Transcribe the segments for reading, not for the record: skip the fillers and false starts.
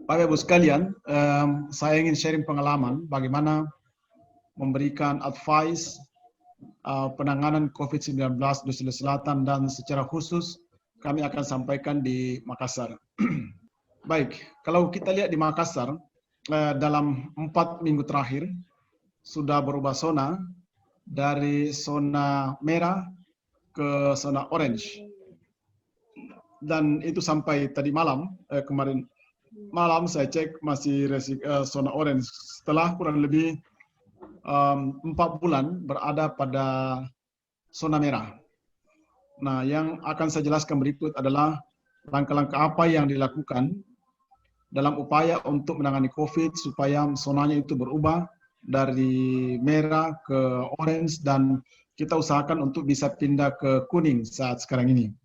Bapak Ibu sekalian, saya ingin sharing pengalaman bagaimana memberikan advice penanganan COVID-19 di Sulawesi Selatan dan secara khusus kami akan sampaikan di Makassar. Baik, kalau kita lihat di Makassar, dalam 4 minggu terakhir sudah berubah zona dari zona merah ke zona orange. Dan itu sampai tadi malam, kemarin malam saya cek masih zona orange setelah kurang lebih 4 bulan berada pada zona merah. Nah, yang akan saya jelaskan berikut adalah langkah-langkah apa yang dilakukan dalam upaya untuk menangani COVID supaya zonanya itu berubah dari merah ke orange dan kita usahakan untuk bisa pindah ke kuning saat sekarang ini.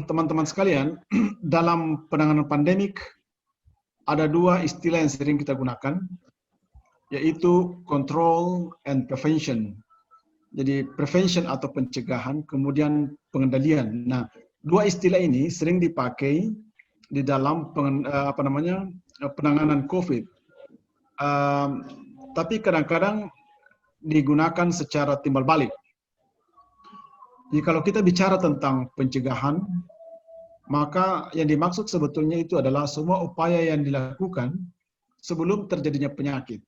Teman-teman sekalian, dalam penanganan pandemik ada 2 istilah yang sering kita gunakan, yaitu control and prevention. Jadi prevention atau pencegahan, kemudian pengendalian. Nah, 2 istilah ini sering dipakai di dalam penanganan COVID. Tapi kadang-kadang digunakan secara timbal balik. Jadi kalau kita bicara tentang pencegahan, maka yang dimaksud sebetulnya itu adalah semua upaya yang dilakukan sebelum terjadinya penyakit.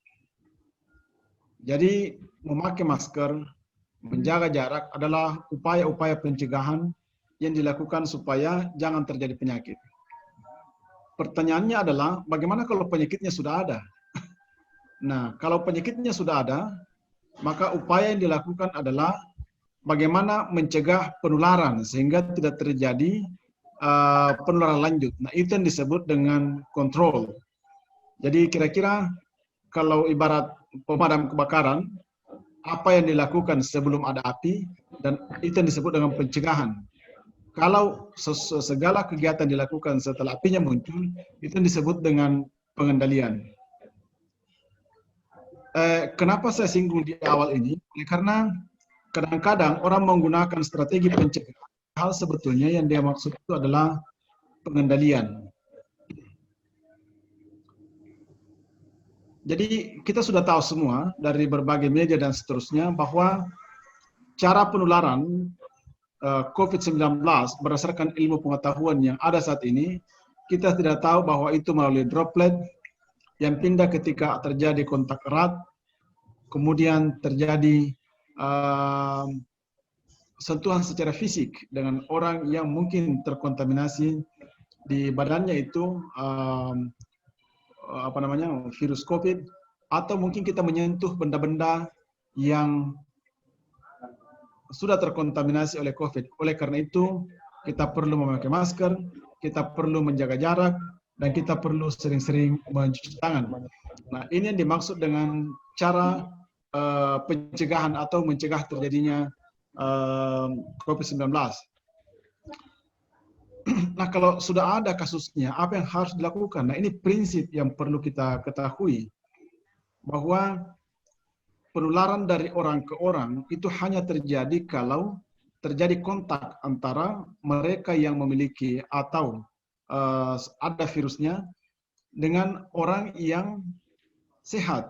Jadi memakai masker, menjaga jarak adalah upaya-upaya pencegahan yang dilakukan supaya jangan terjadi penyakit. Pertanyaannya adalah bagaimana kalau penyakitnya sudah ada? Nah, kalau penyakitnya sudah ada, maka upaya yang dilakukan adalah bagaimana mencegah penularan sehingga tidak terjadi penularan lanjut. Nah, itu yang disebut dengan kontrol. Jadi kira-kira kalau ibarat pemadam kebakaran, apa yang dilakukan sebelum ada api, dan itu yang disebut dengan pencegahan. Kalau segala kegiatan dilakukan setelah apinya muncul, itu yang disebut dengan pengendalian. Kenapa saya singgung di awal ini? Karena kadang-kadang orang menggunakan strategi pencegahan, hal sebetulnya yang dia maksud itu adalah pengendalian. Jadi kita sudah tahu semua dari berbagai media dan seterusnya bahwa cara penularan COVID-19 berdasarkan ilmu pengetahuan yang ada saat ini, kita tidak tahu bahwa itu melalui droplet yang pindah ketika terjadi kontak erat, kemudian terjadi sentuhan secara fisik dengan orang yang mungkin terkontaminasi di badannya itu virus COVID, atau mungkin kita menyentuh benda-benda yang sudah terkontaminasi oleh COVID. Oleh karena itu, kita perlu memakai masker, kita perlu menjaga jarak, dan kita perlu sering-sering mencuci tangan. Nah, ini yang dimaksud dengan cara pencegahan atau mencegah terjadinya COVID-19. Nah, kalau sudah ada kasusnya, apa yang harus dilakukan? Nah, ini prinsip yang perlu kita ketahui, bahwa penularan dari orang ke orang itu hanya terjadi kalau terjadi kontak antara mereka yang memiliki atau ada virusnya dengan orang yang sehat.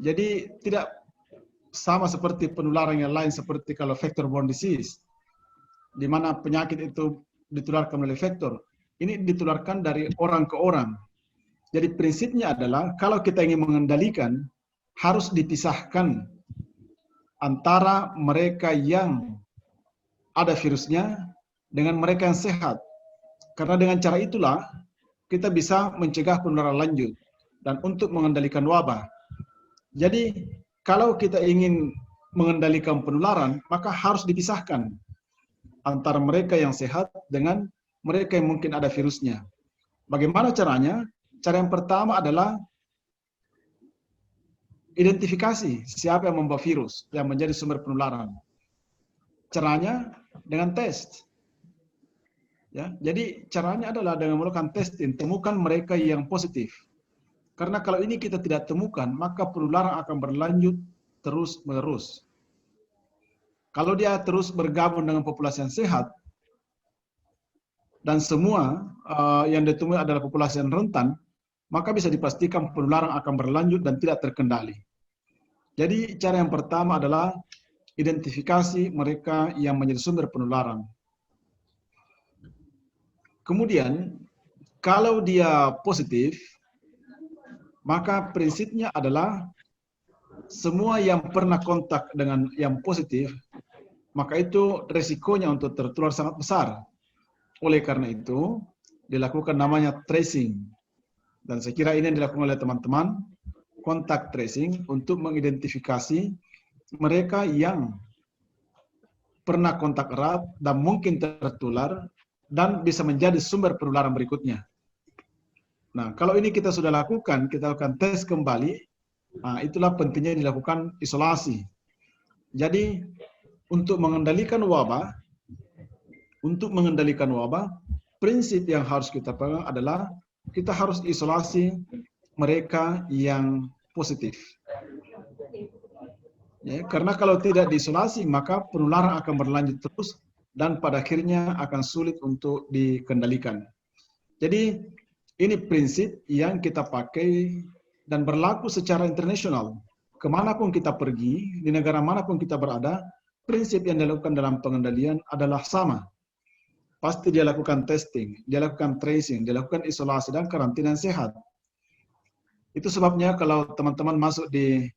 Jadi tidak sama seperti penularan yang lain seperti kalau vector-borne disease, di mana penyakit itu ditularkan oleh vektor. Ini ditularkan dari orang ke orang. Jadi prinsipnya adalah kalau kita ingin mengendalikan, harus dipisahkan antara mereka yang ada virusnya dengan mereka yang sehat. Karena dengan cara itulah kita bisa mencegah penularan lanjut dan untuk mengendalikan wabah. Jadi kalau kita ingin mengendalikan penularan, maka harus dipisahkan antara mereka yang sehat dengan mereka yang mungkin ada virusnya. Bagaimana caranya? Cara yang pertama adalah identifikasi siapa yang membawa virus yang menjadi sumber penularan. Caranya dengan tes. Ya, jadi caranya adalah dengan melakukan testing, temukan mereka yang positif. Karena kalau ini kita tidak temukan, maka penularan akan berlanjut terus-menerus. Kalau dia terus bergabung dengan populasi yang sehat, dan semua yang ditemui adalah populasi yang rentan, maka bisa dipastikan penularan akan berlanjut dan tidak terkendali. Jadi cara yang pertama adalah identifikasi mereka yang menjadi sumber penularan. Kemudian, kalau dia positif, maka prinsipnya adalah semua yang pernah kontak dengan yang positif, maka itu resikonya untuk tertular sangat besar. Oleh karena itu, dilakukan namanya tracing. Dan saya kira ini yang dilakukan oleh teman-teman, kontak tracing untuk mengidentifikasi mereka yang pernah kontak erat dan mungkin tertular dan bisa menjadi sumber penularan berikutnya. Nah, kalau ini kita sudah lakukan, kita lakukan tes kembali, nah itulah pentingnya dilakukan isolasi. Jadi, untuk mengendalikan wabah, prinsip yang harus kita pegang adalah kita harus isolasi mereka yang positif. Ya, karena kalau tidak diisolasi, maka penularan akan berlanjut terus dan pada akhirnya akan sulit untuk dikendalikan. Jadi, ini prinsip yang kita pakai dan berlaku secara internasional. Kemanapun kita pergi, di negara manapun kita berada, prinsip yang dilakukan dalam pengendalian adalah sama. Pasti dia lakukan testing, dia lakukan tracing, dia lakukan isolasi dan karantina yang sehat. Itu sebabnya kalau teman-teman masuk di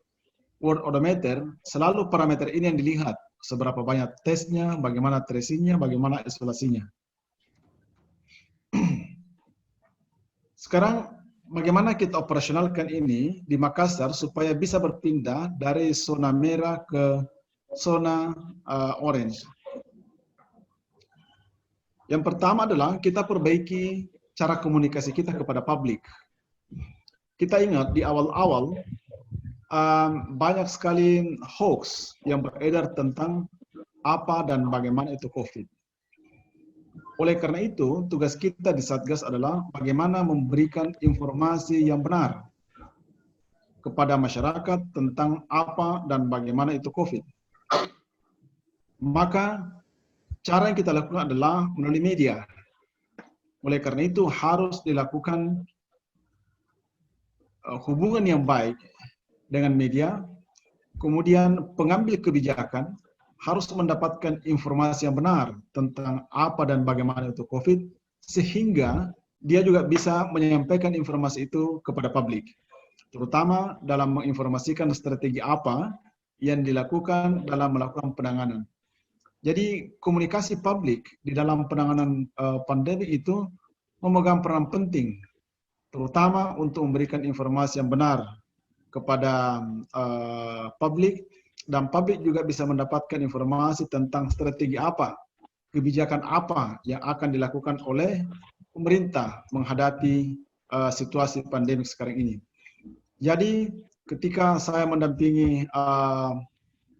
World Odometer, selalu parameter ini yang dilihat. Seberapa banyak tesnya, bagaimana tracingnya, bagaimana isolasinya. Sekarang, bagaimana kita operasionalkan ini di Makassar supaya bisa berpindah dari zona merah ke zona orange. Yang pertama adalah kita perbaiki cara komunikasi kita kepada publik. Kita ingat di awal-awal banyak sekali hoax yang beredar tentang apa dan bagaimana itu COVID. Oleh karena itu, tugas kita di Satgas adalah bagaimana memberikan informasi yang benar kepada masyarakat tentang apa dan bagaimana itu COVID. Maka cara yang kita lakukan adalah melalui media. Oleh karena itu harus dilakukan hubungan yang baik dengan media, kemudian pengambil kebijakan harus mendapatkan informasi yang benar tentang apa dan bagaimana itu COVID, sehingga dia juga bisa menyampaikan informasi itu kepada publik, terutama dalam menginformasikan strategi apa yang dilakukan dalam melakukan penanganan. Jadi komunikasi publik di dalam penanganan pandemi itu memegang peran penting, terutama untuk memberikan informasi yang benar kepada publik, dan publik juga bisa mendapatkan informasi tentang strategi apa, kebijakan apa yang akan dilakukan oleh pemerintah menghadapi situasi pandemi sekarang ini. Jadi ketika saya mendampingi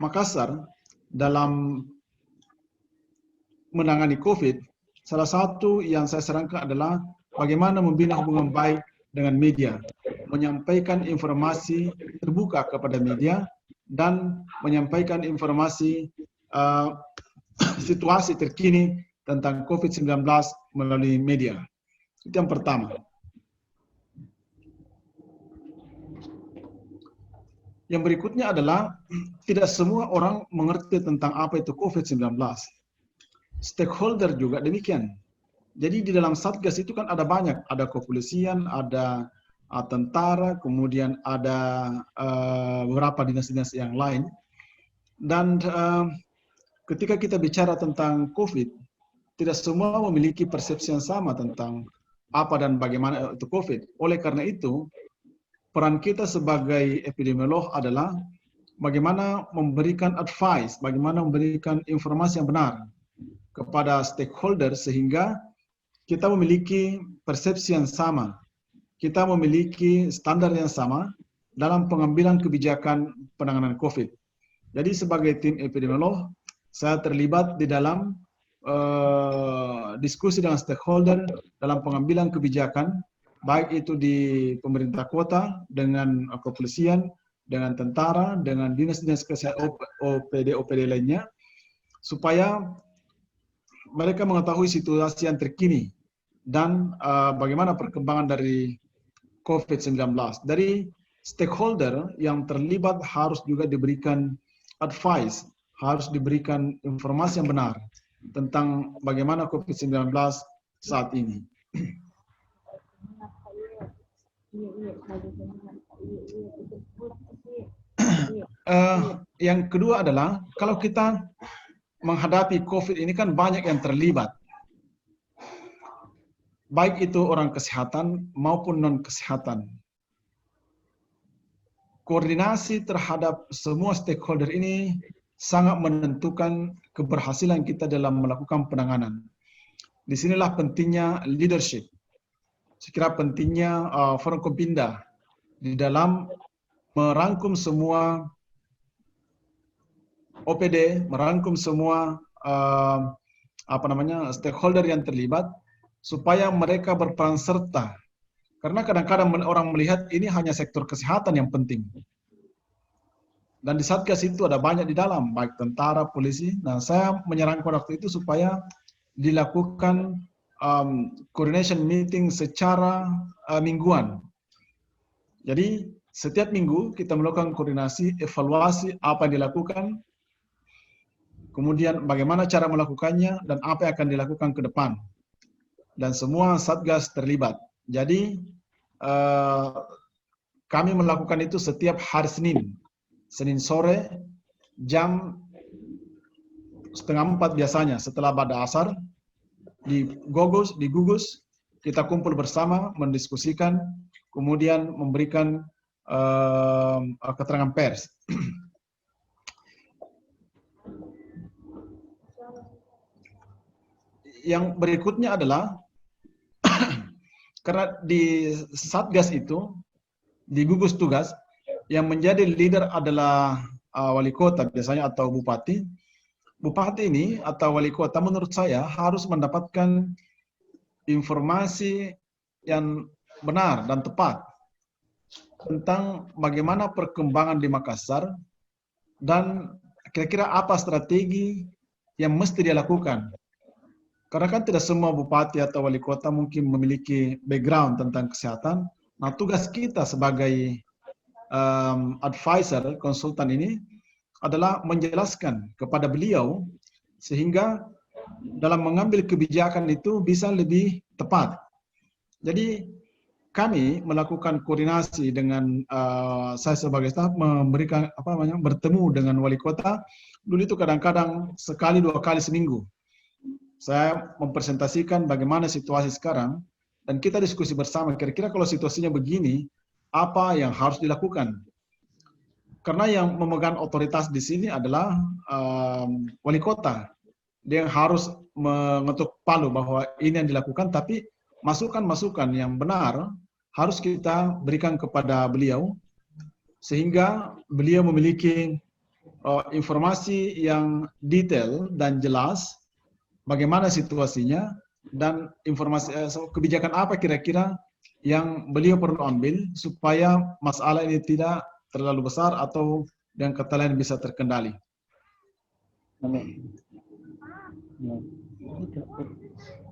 Makassar dalam menangani COVID, salah satu yang saya sarankan adalah bagaimana membina hubungan baik dengan media, menyampaikan informasi terbuka kepada media, dan menyampaikan informasi situasi terkini tentang COVID-19 melalui media. Itu yang pertama. Yang berikutnya adalah tidak semua orang mengerti tentang apa itu COVID-19. Stakeholder juga demikian. Jadi di dalam Satgas itu kan ada banyak, ada kepolisian, ada tentara, kemudian ada beberapa dinas-dinas yang lain. Dan ketika kita bicara tentang COVID, tidak semua memiliki persepsi yang sama tentang apa dan bagaimana itu COVID. Oleh karena itu, peran kita sebagai epidemiolog adalah bagaimana memberikan advice, bagaimana memberikan informasi yang benar kepada stakeholder sehingga kita memiliki persepsi yang sama, kita memiliki standar yang sama dalam pengambilan kebijakan penanganan COVID. Jadi sebagai tim epidemiolog, saya terlibat di dalam diskusi dengan stakeholder dalam pengambilan kebijakan, baik itu di pemerintah kota, dengan kepolisian, dengan tentara, dengan dinas-dinas kesehatan OPD lainnya, supaya mereka mengetahui situasi yang terkini dan bagaimana perkembangan dari COVID-19. Dari stakeholder yang terlibat harus juga diberikan advice, harus diberikan informasi yang benar tentang bagaimana COVID-19 saat ini. Yang kedua adalah kalau kita menghadapi COVID ini kan banyak yang terlibat. Baik itu orang kesehatan maupun non-kesehatan. Koordinasi terhadap semua stakeholder ini sangat menentukan keberhasilan kita dalam melakukan penanganan. Disinilah pentingnya leadership. Saya kira pentingnya Forkopimda di dalam merangkum semua OPD, merangkum semua stakeholder yang terlibat supaya mereka berperan serta. Karena kadang-kadang orang melihat ini hanya sektor kesehatan yang penting. Dan di Satgas itu ada banyak di dalam, baik tentara, polisi. Nah, saya menyarankan waktu itu supaya dilakukan coordination meeting secara mingguan. Jadi setiap minggu kita melakukan koordinasi, evaluasi apa yang dilakukan, kemudian bagaimana cara melakukannya, dan apa yang akan dilakukan ke depan. Dan semua Satgas terlibat. Jadi kami melakukan itu setiap hari Senin sore jam 3:30 biasanya setelah ba'da asar di Gugus kita kumpul bersama mendiskusikan, kemudian memberikan keterangan pers. Yang berikutnya adalah karena di Satgas itu, di gugus tugas, yang menjadi leader adalah wali kota biasanya atau bupati. Bupati ini atau wali kota menurut saya harus mendapatkan informasi yang benar dan tepat tentang bagaimana perkembangan di Makassar dan kira-kira apa strategi yang mesti dia lakukan. Karena kan tidak semua bupati atau wali kota mungkin memiliki background tentang kesehatan. Nah, tugas kita sebagai advisor, konsultan ini adalah menjelaskan kepada beliau sehingga dalam mengambil kebijakan itu bisa lebih tepat. Jadi kami melakukan koordinasi dengan saya sebagai staf memberikan bertemu dengan wali kota. Dulu itu kadang-kadang sekali 2 kali seminggu. Saya mempresentasikan bagaimana situasi sekarang dan kita diskusi bersama kira-kira kalau situasinya begini apa yang harus dilakukan. Karena yang memegang otoritas di sini adalah wali kota. Dia yang harus mengetuk palu bahwa ini yang dilakukan, tapi masukan-masukan yang benar harus kita berikan kepada beliau sehingga beliau memiliki informasi yang detail dan jelas bagaimana situasinya dan informasi kebijakan apa kira-kira yang beliau perlu ambil supaya masalah ini tidak terlalu besar atau yang kata lain bisa terkendali.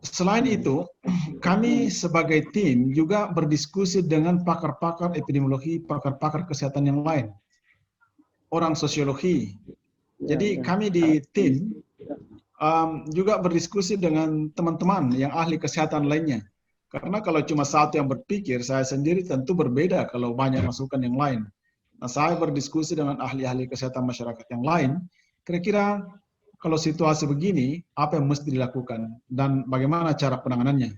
Selain itu, kami sebagai tim juga berdiskusi dengan pakar-pakar epidemiologi, pakar-pakar kesehatan yang lain, orang sosiologi. Jadi kami di tim juga berdiskusi dengan teman-teman yang ahli kesehatan lainnya. Karena kalau cuma satu yang berpikir, saya sendiri tentu berbeda kalau banyak masukan yang lain. Nah, saya berdiskusi dengan ahli-ahli kesehatan masyarakat yang lain, kira-kira kalau situasi begini, apa yang mesti dilakukan dan bagaimana cara penanganannya.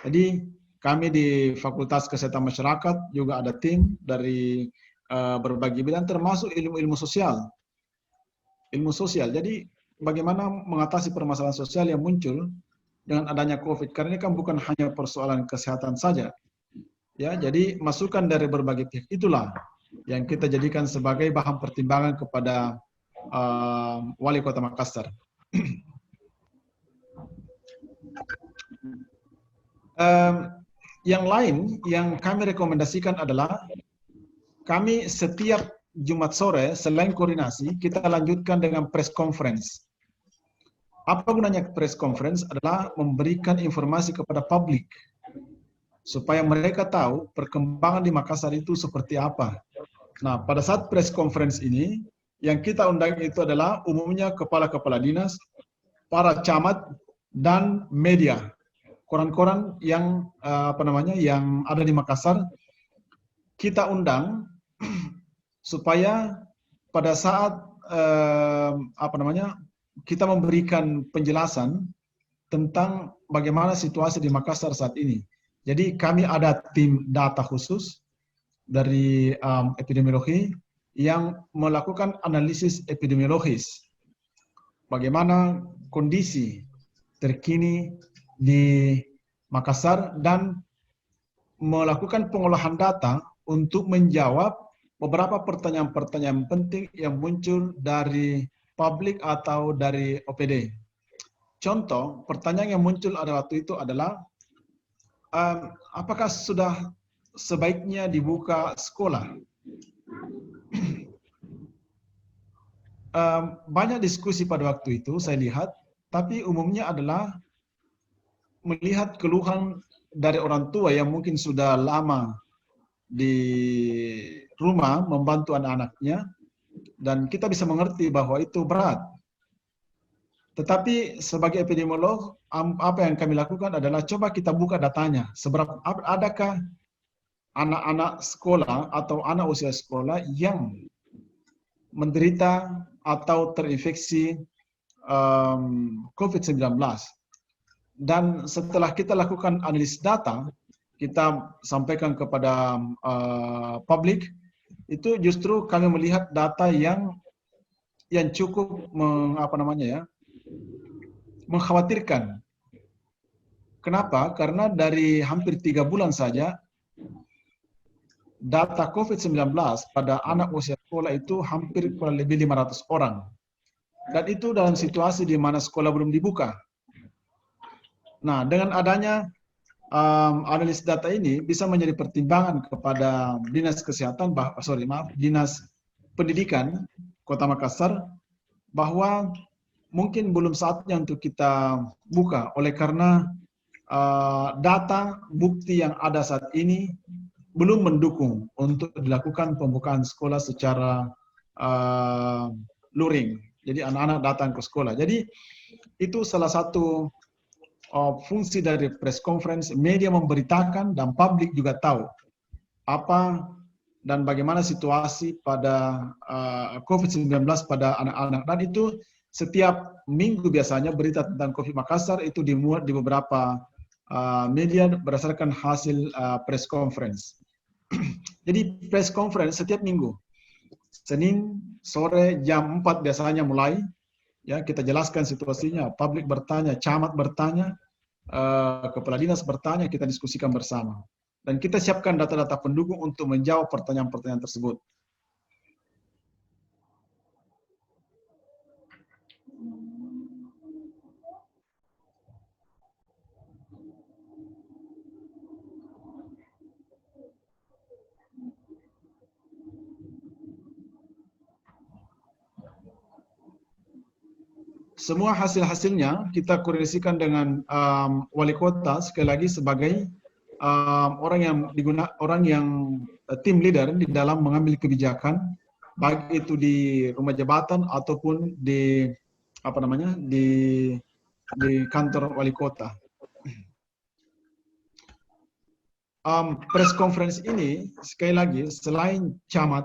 Jadi kami di Fakultas Kesehatan Masyarakat juga ada tim dari berbagai bidang termasuk ilmu-ilmu sosial. Ilmu sosial. Jadi bagaimana mengatasi permasalahan sosial yang muncul dengan adanya COVID. Karena ini kan bukan hanya persoalan kesehatan saja. Ya, jadi masukan dari berbagai pihak itulah yang kita jadikan sebagai bahan pertimbangan kepada Wali Kota Makassar. Yang lain yang kami rekomendasikan adalah kami setiap Jumat sore selain koordinasi kita lanjutkan dengan press conference. Apa gunanya press conference adalah memberikan informasi kepada publik supaya mereka tahu perkembangan di Makassar itu seperti apa. Nah, pada saat press conference ini, yang kita undang itu adalah umumnya kepala-kepala dinas, para camat, dan media, koran-koran yang yang ada di Makassar. Kita undang supaya pada saat kita memberikan penjelasan tentang bagaimana situasi di Makassar saat ini. Jadi kami ada tim data khusus dari epidemiologi yang melakukan analisis epidemiologis. Bagaimana kondisi terkini di Makassar dan melakukan pengolahan data untuk menjawab beberapa pertanyaan-pertanyaan penting yang muncul dari publik atau dari OPD. Contoh, pertanyaan yang muncul pada waktu itu adalah, apakah sudah sebaiknya dibuka sekolah? Banyak diskusi pada waktu itu saya lihat, tapi umumnya adalah melihat keluhan dari orang tua yang mungkin sudah lama di rumah membantu anak-anaknya, dan kita bisa mengerti bahwa itu berat. Tetapi sebagai epidemiolog, apa yang kami lakukan adalah coba kita buka datanya. Seberapa adakah anak-anak sekolah atau anak usia sekolah yang menderita atau terinfeksi COVID-19. Dan setelah kita lakukan analisis data, kita sampaikan kepada publik, itu justru kami melihat data yang cukup mengkhawatirkan. Kenapa? Karena dari hampir 3 bulan saja data COVID-19 pada anak usia sekolah itu hampir kurang lebih 500 orang. Dan itu dalam situasi di mana sekolah belum dibuka. Nah, dengan adanya analis data ini bisa menjadi pertimbangan kepada Dinas Kesehatan, Dinas Pendidikan Kota Makassar, bahwa mungkin belum saatnya untuk kita buka, oleh karena data bukti yang ada saat ini belum mendukung untuk dilakukan pembukaan sekolah secara luring. Jadi anak-anak datang ke sekolah. Jadi itu salah satu fungsi dari press conference, media memberitakan dan publik juga tahu apa dan bagaimana situasi pada COVID-19 pada anak-anak. Dan itu setiap minggu biasanya berita tentang COVID Makassar itu dimuat di beberapa media berdasarkan hasil press conference. Jadi press conference setiap minggu, Senin sore jam 4 biasanya mulai. Ya, kita jelaskan situasinya, publik bertanya, camat bertanya, kepala dinas bertanya, kita diskusikan bersama. Dan kita siapkan data-data pendukung untuk menjawab pertanyaan-pertanyaan tersebut. Semua hasil-hasilnya kita koordinasikan dengan wali kota, sekali lagi sebagai orang yang tim leader di dalam mengambil kebijakan, baik itu di rumah jabatan ataupun di di kantor wali kota. Press conference ini sekali lagi selain camat,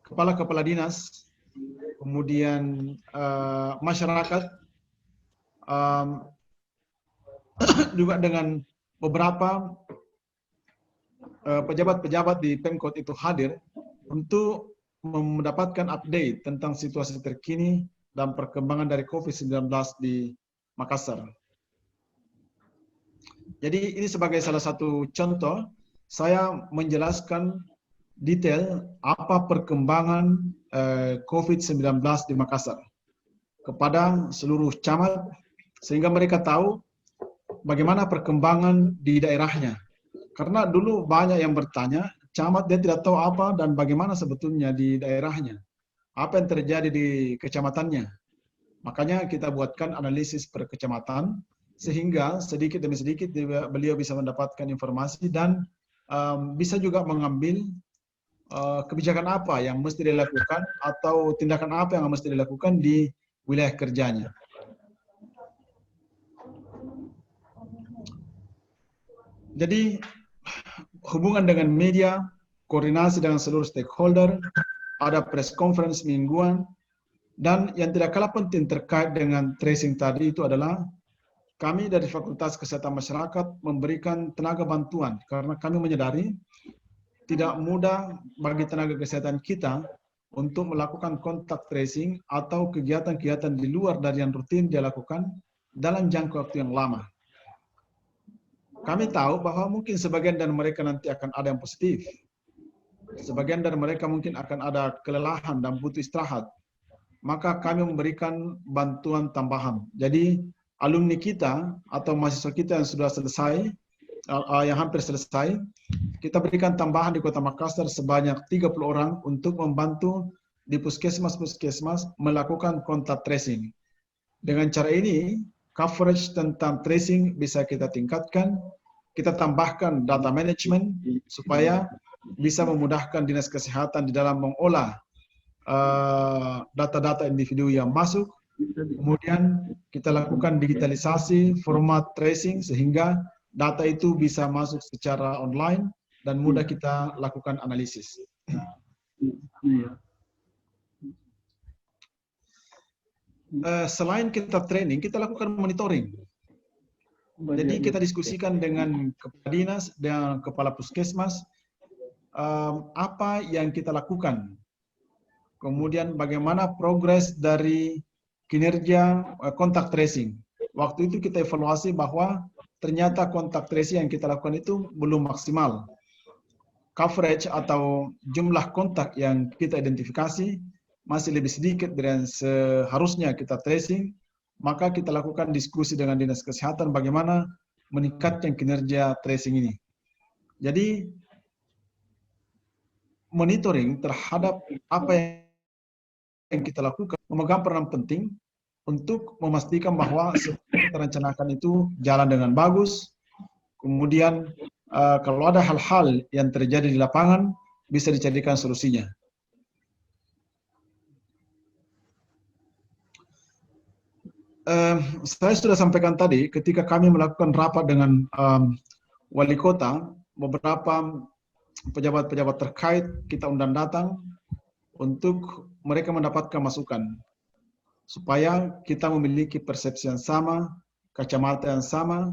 kepala-kepala dinas, kemudian masyarakat, juga dengan beberapa pejabat-pejabat di Pemkot itu hadir untuk mendapatkan update tentang situasi terkini dan perkembangan dari COVID-19 di Makassar. Jadi ini sebagai salah satu contoh, saya menjelaskan detail apa perkembangan COVID-19 di Makassar kepada seluruh camat, sehingga mereka tahu bagaimana perkembangan di daerahnya. Karena dulu banyak yang bertanya, camat dia tidak tahu apa dan bagaimana sebetulnya di daerahnya. apa yang terjadi di kecamatannya. Makanya kita buatkan analisis per kecamatan, sehingga sedikit demi sedikit beliau bisa mendapatkan informasi dan bisa juga mengambil kebijakan apa yang mesti dilakukan atau tindakan apa yang mesti dilakukan di wilayah kerjanya. Jadi hubungan dengan media, koordinasi dengan seluruh stakeholder, ada press conference mingguan, dan yang tidak kalah penting terkait dengan tracing tadi itu adalah kami dari Fakultas Kesehatan Masyarakat memberikan tenaga bantuan karena kami menyadari tidak mudah bagi tenaga kesehatan kita untuk melakukan kontak tracing atau kegiatan-kegiatan di luar dari yang rutin dia lakukan dalam jangka waktu yang lama. Kami tahu bahwa mungkin sebagian dari mereka nanti akan ada yang positif. Sebagian dari mereka mungkin akan ada kelelahan dan butuh istirahat. Maka kami memberikan bantuan tambahan. Jadi alumni kita atau mahasiswa kita yang sudah selesai, yang hampir selesai, kita berikan tambahan di Kota Makassar sebanyak 30 orang untuk membantu di puskesmas-puskesmas melakukan kontak tracing. Dengan cara ini, coverage tentang tracing bisa kita tingkatkan, kita tambahkan data management supaya bisa memudahkan dinas kesehatan di dalam mengolah data-data individu yang masuk. Kemudian kita lakukan digitalisasi format tracing sehingga data itu bisa masuk secara online dan mudah kita lakukan analisis. Selain kita training, kita lakukan monitoring. Jadi kita diskusikan dengan kepala dinas dan kepala puskesmas apa yang kita lakukan. Kemudian bagaimana progres dari kinerja kontak tracing. Waktu itu kita evaluasi bahwa ternyata kontak tracing yang kita lakukan itu belum maksimal. Coverage atau jumlah kontak yang kita identifikasi masih lebih sedikit dari yang seharusnya kita tracing, maka kita lakukan diskusi dengan dinas kesehatan bagaimana meningkatkan kinerja tracing ini. Jadi monitoring terhadap apa yang kita lakukan memegang peran penting untuk memastikan bahwa seperti yang kita rencanakan itu jalan dengan bagus. Kemudian kalau ada hal-hal yang terjadi di lapangan bisa dicarikan solusinya. Saya sudah sampaikan tadi ketika kami melakukan rapat dengan wali kota, beberapa pejabat-pejabat terkait kita undang datang untuk mereka mendapatkan masukan supaya kita memiliki persepsi yang sama, kacamata yang sama,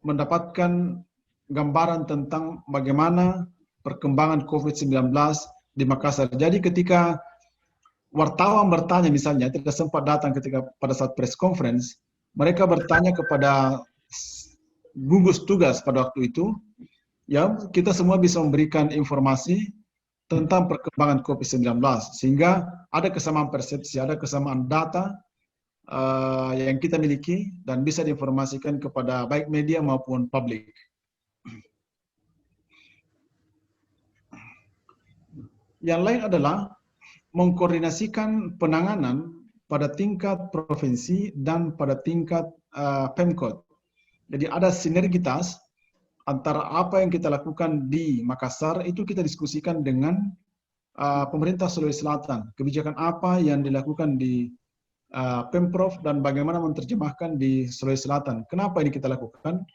mendapatkan gambaran tentang bagaimana perkembangan COVID-19 di Makassar. Jadi ketika wartawan bertanya misalnya, tidak sempat datang ketika pada saat press conference, mereka bertanya kepada gugus tugas pada waktu itu, ya kita semua bisa memberikan informasi tentang perkembangan COVID-19, sehingga ada kesamaan persepsi, ada kesamaan data yang kita miliki dan bisa diinformasikan kepada baik media maupun publik. Yang lain adalah mengkoordinasikan penanganan pada tingkat provinsi dan pada tingkat Pemkot. Jadi ada sinergitas antara apa yang kita lakukan di Makassar itu kita diskusikan dengan pemerintah Sulawesi Selatan. Kebijakan apa yang dilakukan di Pemprov dan bagaimana menerjemahkan di Sulawesi Selatan. Kenapa ini kita lakukan?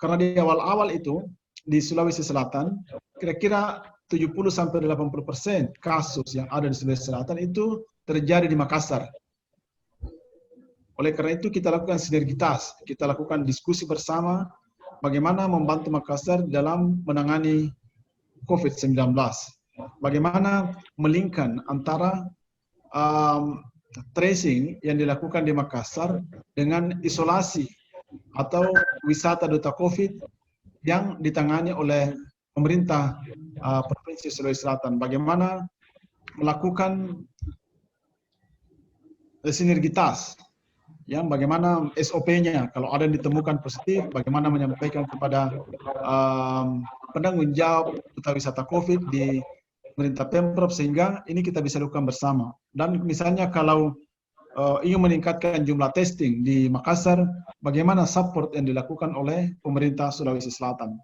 Karena di awal-awal itu di Sulawesi Selatan kira-kira 70-80% kasus yang ada di Sulawesi Selatan itu terjadi di Makassar. Oleh karena itu kita lakukan sinergitas, kita lakukan diskusi bersama bagaimana membantu Makassar dalam menangani COVID-19. Bagaimana melingkan antara tracing yang dilakukan di Makassar dengan isolasi atau wisata duta COVID yang ditangani oleh pemerintah Provinsi Sulawesi Selatan. Bagaimana melakukan sinergitas, yang bagaimana SOP-nya kalau ada yang ditemukan positif, bagaimana menyampaikan kepada penanggung jawab duta wisata COVID di pemerintah Pemprov, sehingga ini kita bisa lakukan bersama. Dan misalnya kalau ingin meningkatkan jumlah testing di Makassar, bagaimana support yang dilakukan oleh pemerintah Sulawesi Selatan.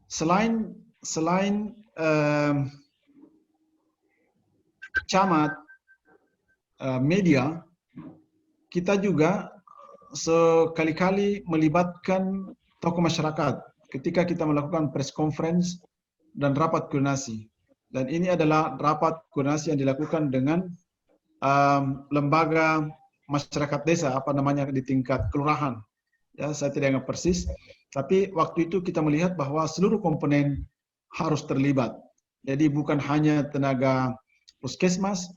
Selain camat, media, kita juga sekali-kali melibatkan tokoh masyarakat ketika kita melakukan press conference dan rapat koordinasi. Dan ini adalah rapat koordinasi yang dilakukan dengan lembaga masyarakat desa, apa namanya, di tingkat kelurahan. Ya, saya tidak ingat persis, tapi waktu itu kita melihat bahwa seluruh komponen harus terlibat. Jadi bukan hanya tenaga puskesmas,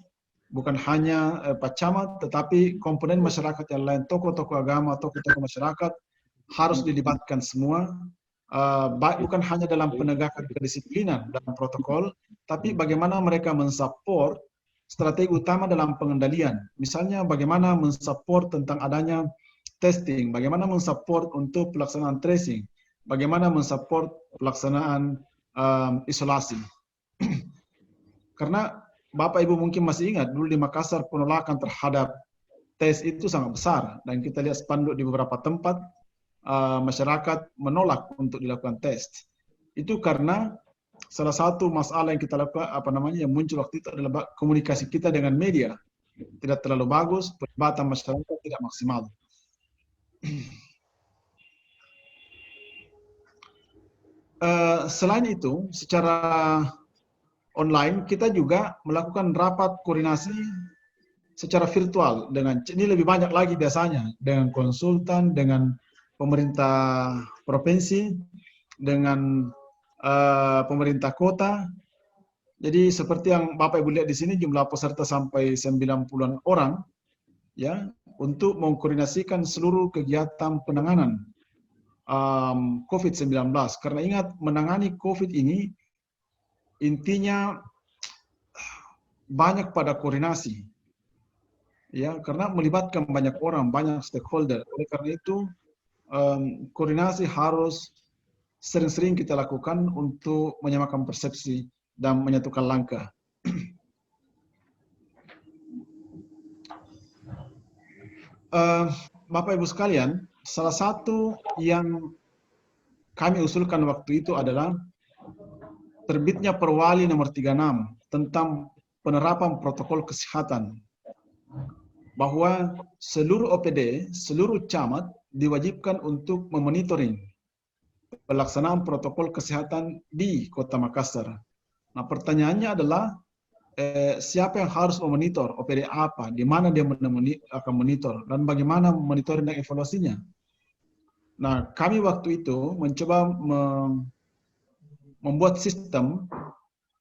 bukan hanya Pak Camat, tetapi komponen masyarakat yang lain, tokoh-tokoh agama, tokoh-tokoh masyarakat harus dilibatkan semua, bukan hanya dalam penegakan kedisiplinan dalam protokol, tapi bagaimana mereka mensupport strategi utama dalam pengendalian. Misalnya bagaimana mensupport tentang adanya testing, bagaimana mensupport untuk pelaksanaan tracing, bagaimana mensupport pelaksanaan isolasi. Karena Bapak Ibu mungkin masih ingat, dulu di Makassar penolakan terhadap tes itu sangat besar, dan kita lihat spanduk di beberapa tempat masyarakat menolak untuk dilakukan tes. Itu karena salah satu masalah yang kita lakukan, yang muncul waktu itu adalah komunikasi kita dengan media tidak terlalu bagus, pelibatan masyarakat tidak maksimal. Selain itu, secara online kita juga melakukan rapat koordinasi secara virtual dengan, ini lebih banyak lagi biasanya, dengan konsultan, dengan pemerintah provinsi, dengan pemerintah kota. Jadi seperti yang Bapak Ibu lihat di sini, jumlah peserta sampai 90-an orang, ya, untuk mengkoordinasikan seluruh kegiatan penanganan COVID-19. Karena ingat, menangani COVID ini intinya banyak pada koordinasi, ya, karena melibatkan banyak orang, banyak stakeholder. Oleh karena itu, koordinasi harus sering-sering kita lakukan untuk menyamakan persepsi dan menyatukan langkah. Bapak Ibu sekalian, salah satu yang kami usulkan waktu itu adalah terbitnya Perwali nomor 36 tentang penerapan protokol kesehatan, bahwa seluruh OPD, seluruh camat diwajibkan untuk memonitoring pelaksanaan protokol kesehatan di Kota Makassar. Nah, pertanyaannya adalah siapa yang harus memonitor, OPD apa, di mana dia akan monitor, dan bagaimana monitoring dan evaluasinya. Nah, kami waktu itu mencoba membuat sistem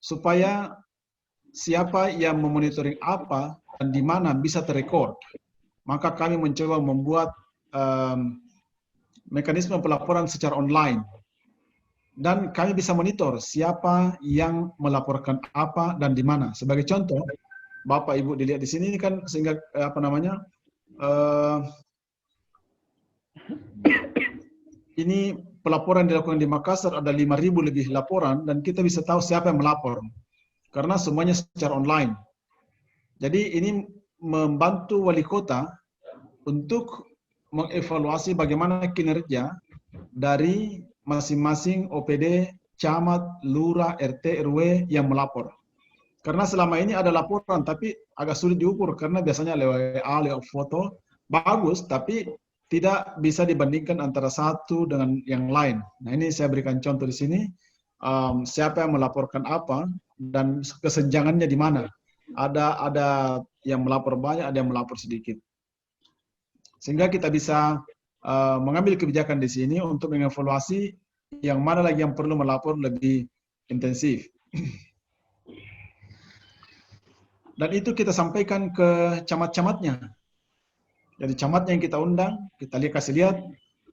supaya siapa yang memonitoring apa dan di mana bisa terrekord. Maka kami mencoba membuat mekanisme pelaporan secara online. Dan kami bisa monitor siapa yang melaporkan apa dan di mana. Sebagai contoh, Bapak Ibu dilihat di sini kan, sehingga ini pelaporan dilakukan di Makassar, ada 5.000 lebih laporan, dan kita bisa tahu siapa yang melapor karena semuanya secara online. Jadi ini membantu wali kota untuk mengevaluasi bagaimana kinerja dari masing-masing OPD, camat, lurah, RT, RW yang melapor. Karena selama ini ada laporan, tapi agak sulit diukur karena biasanya lewat WA, lewat foto, bagus, tapi tidak bisa dibandingkan antara satu dengan yang lain. Nah, ini saya berikan contoh di sini, siapa yang melaporkan apa dan kesenjangannya di mana. Ada yang melapor banyak, ada yang melapor sedikit. Sehingga kita bisa mengambil kebijakan di sini untuk mengevaluasi yang mana lagi yang perlu melapor lebih intensif. Dan itu kita sampaikan ke camat-camatnya. Jadi camatnya yang kita undang, kita kasih lihat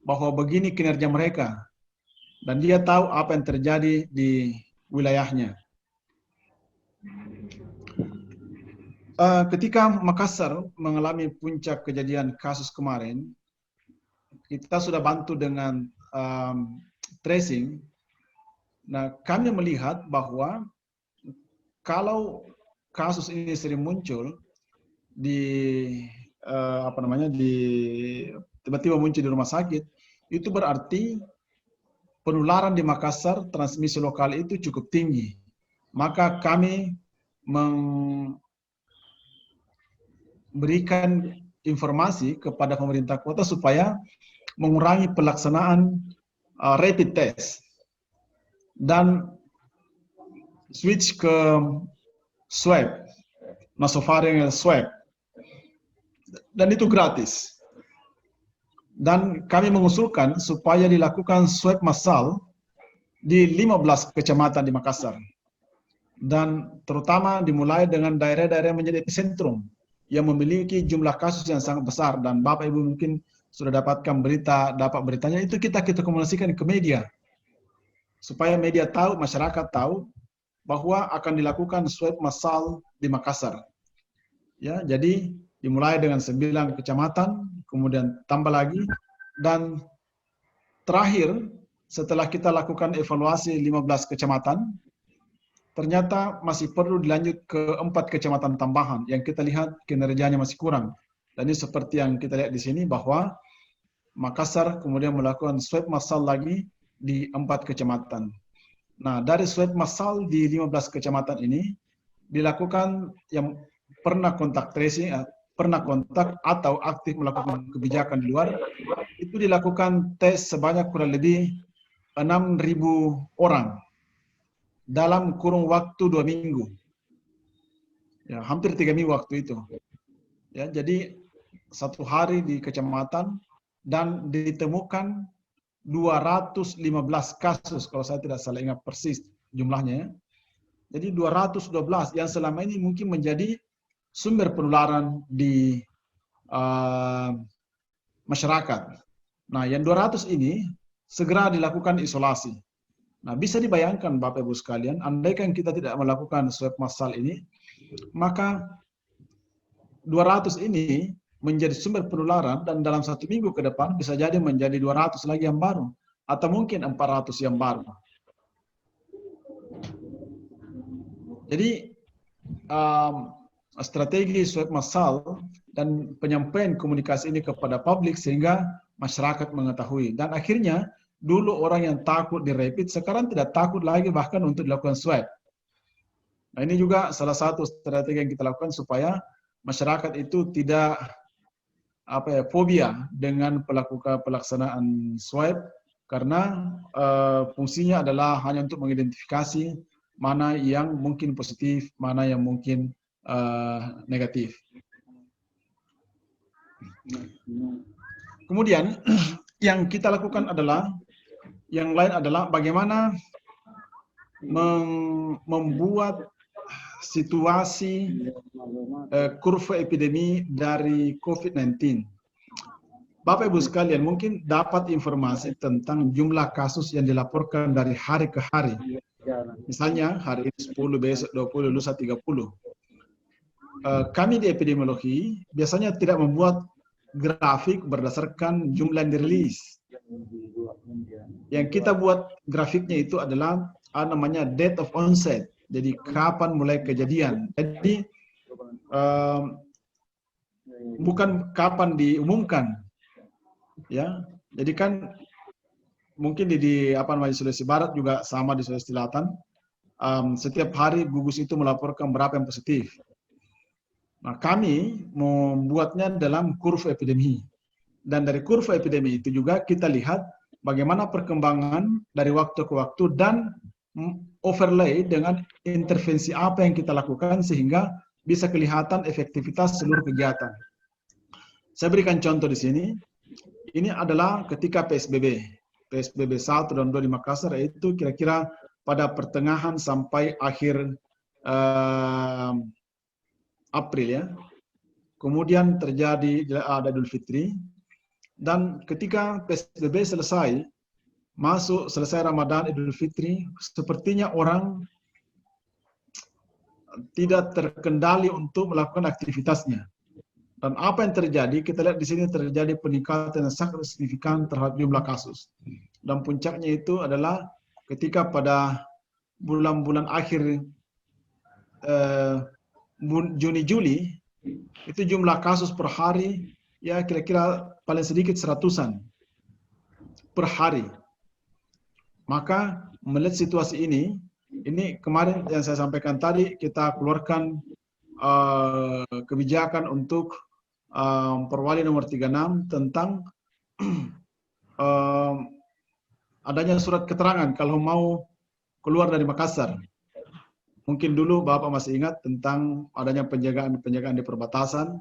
bahwa begini kinerja mereka. Dan dia tahu apa yang terjadi di wilayahnya. Ketika Makassar mengalami puncak kejadian kasus kemarin, kita sudah bantu dengan tracing. Nah, kami melihat bahwa kalau kasus ini sering muncul di tiba-tiba muncul di rumah sakit, itu berarti penularan di Makassar, transmisi lokal itu cukup tinggi. Maka kami memberikan informasi kepada pemerintah kota supaya mengurangi pelaksanaan rapid test dan switch ke swab, nasopharyngeal swab, dan itu gratis. Dan kami mengusulkan supaya dilakukan swab massal di 15 kecamatan di Makassar, dan terutama dimulai dengan daerah-daerah yang menjadi epicentrum yang memiliki jumlah kasus yang sangat besar. Dan Bapak Ibu mungkin sudah dapat beritanya, itu kita komunikasikan ke media supaya media tahu, masyarakat tahu bahwa akan dilakukan swab massal di Makassar. Ya, jadi dimulai dengan 9 kecamatan, kemudian tambah lagi, dan terakhir setelah kita lakukan evaluasi 15 kecamatan, ternyata masih perlu dilanjut ke 4 kecamatan tambahan yang kita lihat kinerjanya masih kurang. Dan ini seperti yang kita lihat di sini bahwa Makassar kemudian melakukan swab massal lagi di 4 kecamatan. Nah, dari swab massal di 15 kecamatan ini dilakukan yang pernah kontak tracing, pernah kontak atau aktif melakukan kebijakan di luar, itu dilakukan tes sebanyak kurang lebih 6.000 orang dalam kurun waktu 2 minggu. Ya, hampir 3 minggu waktu itu. Ya, jadi 1 hari di kecamatan dan ditemukan 215 kasus, kalau saya tidak salah ingat persis jumlahnya. Jadi 212 yang selama ini mungkin menjadi sumber penularan di masyarakat. Nah, yang 200 ini segera dilakukan isolasi. Nah, bisa dibayangkan Bapak Ibu sekalian, andaikan kita tidak melakukan swab massal ini, maka 200 ini menjadi sumber penularan, dan dalam 1 minggu ke depan bisa jadi menjadi 200 lagi yang baru, atau mungkin 400 yang baru. Jadi strategi swab massal dan penyampaian komunikasi ini kepada publik sehingga masyarakat mengetahui. Dan akhirnya dulu orang yang takut di rapid sekarang tidak takut lagi bahkan untuk dilakukan swab. Nah, ini juga salah satu strategi yang kita lakukan supaya masyarakat itu tidak fobia dengan pelaksanaan swab, karena fungsinya adalah hanya untuk mengidentifikasi mana yang mungkin positif, mana yang mungkin negatif. Kemudian yang kita lakukan adalah, yang lain adalah bagaimana membuat situasi kurva epidemi dari COVID-19. Bapak Ibu sekalian mungkin dapat informasi tentang jumlah kasus yang dilaporkan dari hari ke hari. Misalnya hari ini 10, besok 20, lusa 30. Kami di epidemiologi biasanya tidak membuat grafik berdasarkan jumlah yang dirilis. Yang kita buat grafiknya itu adalah namanya date of onset. Jadi kapan mulai kejadian. Jadi bukan kapan diumumkan. Ya, jadi kan mungkin di Sulawesi Barat juga sama, di Sulawesi Selatan. Setiap hari gugus itu melaporkan berapa yang positif. Nah, kami membuatnya dalam kurva epidemi. Dan dari kurva epidemi itu juga kita lihat bagaimana perkembangan dari waktu ke waktu dan overlay dengan intervensi apa yang kita lakukan sehingga bisa kelihatan efektivitas seluruh kegiatan. Saya berikan contoh di sini. Ini adalah ketika PSBB 1 dan 2 di Makassar, yaitu kira-kira pada pertengahan sampai akhir April ya. Kemudian terjadi ada Idul Fitri, dan ketika PSBB selesai Ramadan, Idul Fitri, sepertinya orang tidak terkendali untuk melakukan aktivitasnya. Dan apa yang terjadi? Kita lihat di sini terjadi peningkatan yang sangat signifikan terhadap jumlah kasus. dan puncaknya itu adalah ketika pada bulan-bulan akhir Juni Juli itu jumlah kasus per hari ya kira-kira paling sedikit 100-an per hari. Maka melihat situasi ini kemarin yang saya sampaikan tadi kita keluarkan kebijakan untuk Perwali nomor 36 tentang adanya surat keterangan kalau mau keluar dari Makassar. Mungkin dulu Bapak masih ingat tentang adanya penjagaan di perbatasan,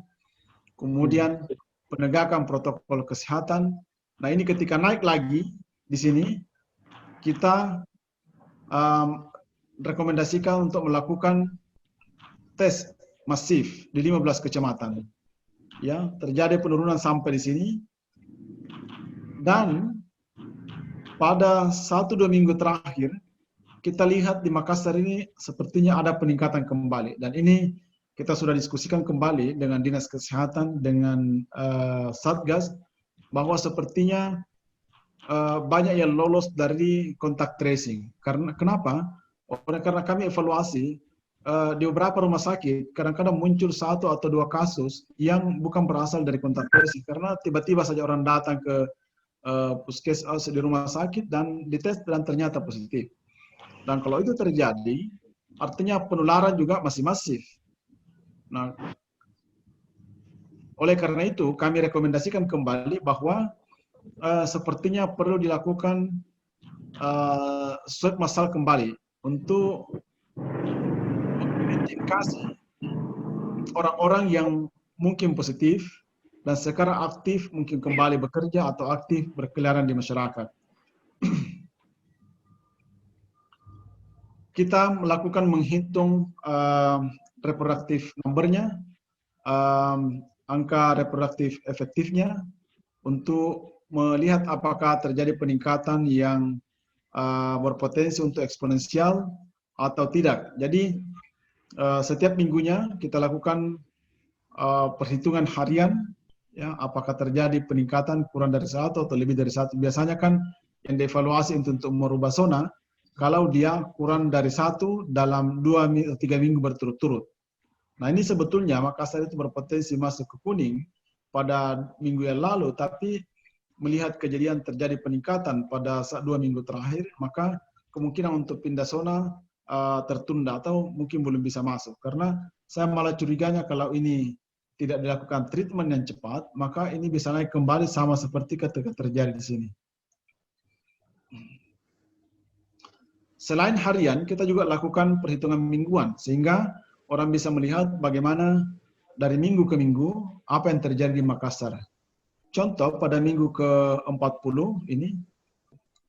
kemudian penegakan protokol kesehatan. Nah ini ketika naik lagi di sini, kita rekomendasikan untuk melakukan tes masif di 15 kecamatan. Ya, terjadi penurunan sampai di sini. Dan pada 1-2 minggu terakhir, kita lihat di Makassar ini sepertinya ada peningkatan kembali. Dan ini kita sudah diskusikan kembali dengan Dinas Kesehatan, dengan Satgas, bahwa sepertinya banyak yang lolos dari kontak tracing. Kenapa? Karena kami evaluasi di beberapa rumah sakit, kadang-kadang muncul 1 atau 2 kasus yang bukan berasal dari kontak tracing. Karena tiba-tiba saja orang datang ke puskesmas di rumah sakit dan dites dan ternyata positif. Dan kalau itu terjadi, artinya penularan juga masih masif. Nah, oleh karena itu kami rekomendasikan kembali bahwa sepertinya perlu dilakukan swab massal kembali untuk mengidentifikasi orang-orang yang mungkin positif dan sekarang aktif mungkin kembali bekerja atau aktif berkeliaran di masyarakat. Kita melakukan menghitung reproduktif numbernya, angka reproduktif efektifnya untuk melihat apakah terjadi peningkatan yang berpotensi untuk eksponensial atau tidak. Jadi setiap minggunya kita lakukan perhitungan harian, ya, apakah terjadi peningkatan kurang dari 1 atau lebih dari 1. Biasanya kan yang dievaluasi untuk merubah zona, kalau dia kurang dari 1 dalam 2-3 minggu berturut-turut. Nah ini sebetulnya Makassar itu berpotensi masuk ke kuning pada minggu yang lalu, tapi melihat kejadian terjadi peningkatan pada 2 minggu terakhir, maka kemungkinan untuk pindah zona tertunda atau mungkin belum bisa masuk. Karena saya malah curiganya kalau ini tidak dilakukan treatment yang cepat, maka ini bisa naik kembali sama seperti ketika terjadi di sini. Selain harian, kita juga lakukan perhitungan mingguan, sehingga orang bisa melihat bagaimana dari minggu ke minggu apa yang terjadi di Makassar. Contoh, pada minggu ke-40 ini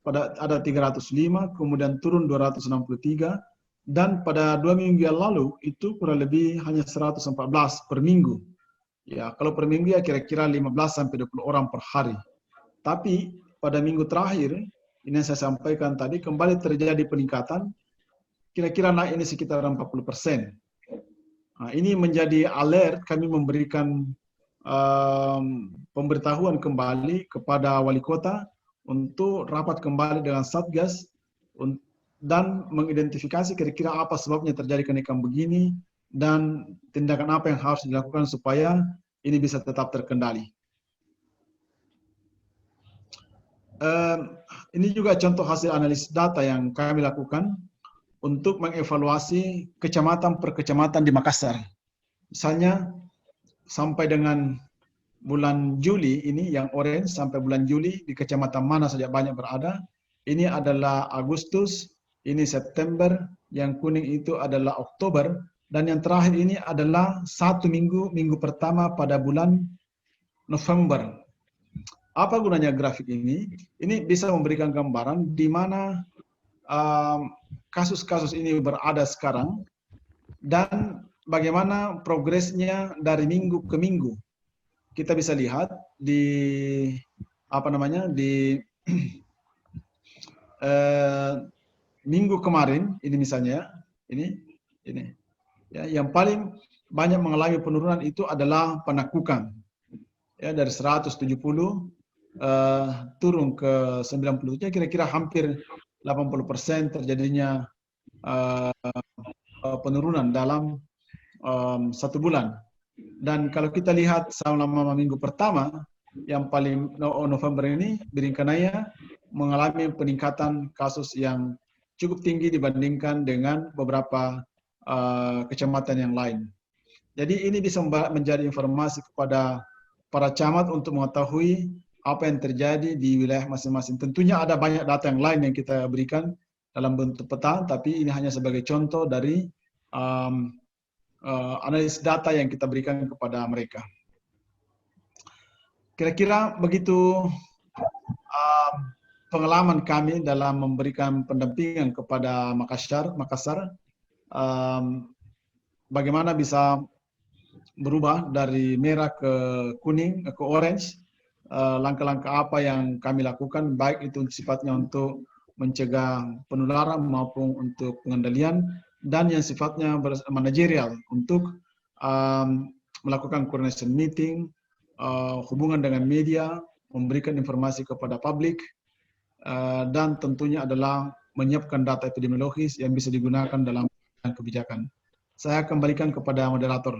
ada 305, kemudian turun 263, dan pada 2 minggu yang lalu itu kurang lebih hanya 114 per minggu. Ya, kalau per minggu ya kira-kira 15-20 orang per hari. Tapi pada minggu terakhir, ini yang saya sampaikan tadi, kembali terjadi peningkatan, kira-kira naik ini sekitar 40%. Nah, ini menjadi alert, kami memberikan pemberitahuan kembali kepada wali kota untuk rapat kembali dengan Satgas dan mengidentifikasi kira-kira apa sebabnya terjadi kenaikan begini dan tindakan apa yang harus dilakukan supaya ini bisa tetap terkendali. Ini juga contoh hasil analisis data yang kami lakukan untuk mengevaluasi kecamatan per kecamatan di Makassar. Misalnya sampai dengan bulan Juli ini yang orange sampai bulan Juli di kecamatan mana saja banyak berada. Ini adalah Agustus, ini September, yang kuning itu adalah Oktober, dan yang terakhir ini adalah 1 minggu pertama pada bulan November. Apa gunanya grafik ini? Ini bisa memberikan gambaran di mana kasus-kasus ini berada sekarang dan bagaimana progresnya dari minggu ke minggu. Kita bisa lihat di minggu kemarin ini misalnya ini ya, yang paling banyak mengalami penurunan itu adalah Panakukan, ya, dari 170 turun ke 90, kira-kira hampir 80% terjadinya penurunan dalam 1 bulan. Dan kalau kita lihat selama minggu pertama, yang paling November ini, Biringkanaya mengalami peningkatan kasus yang cukup tinggi dibandingkan dengan beberapa kecamatan yang lain. Jadi ini bisa menjadi informasi kepada para camat untuk mengetahui apa yang terjadi di wilayah masing-masing. Tentunya ada banyak data yang lain yang kita berikan dalam bentuk peta, tapi ini hanya sebagai contoh dari analisis data yang kita berikan kepada mereka. Kira-kira begitu pengalaman kami dalam memberikan pendampingan kepada Makassar. Bagaimana bisa berubah dari merah ke kuning ke orange, langkah-langkah apa yang kami lakukan, baik itu sifatnya untuk mencegah penularan maupun untuk pengendalian, dan yang sifatnya manajerial untuk melakukan coordination meeting, hubungan dengan media, memberikan informasi kepada publik, dan tentunya adalah menyiapkan data epidemiologis yang bisa digunakan dalam kebijakan. Saya kembalikan kepada moderator.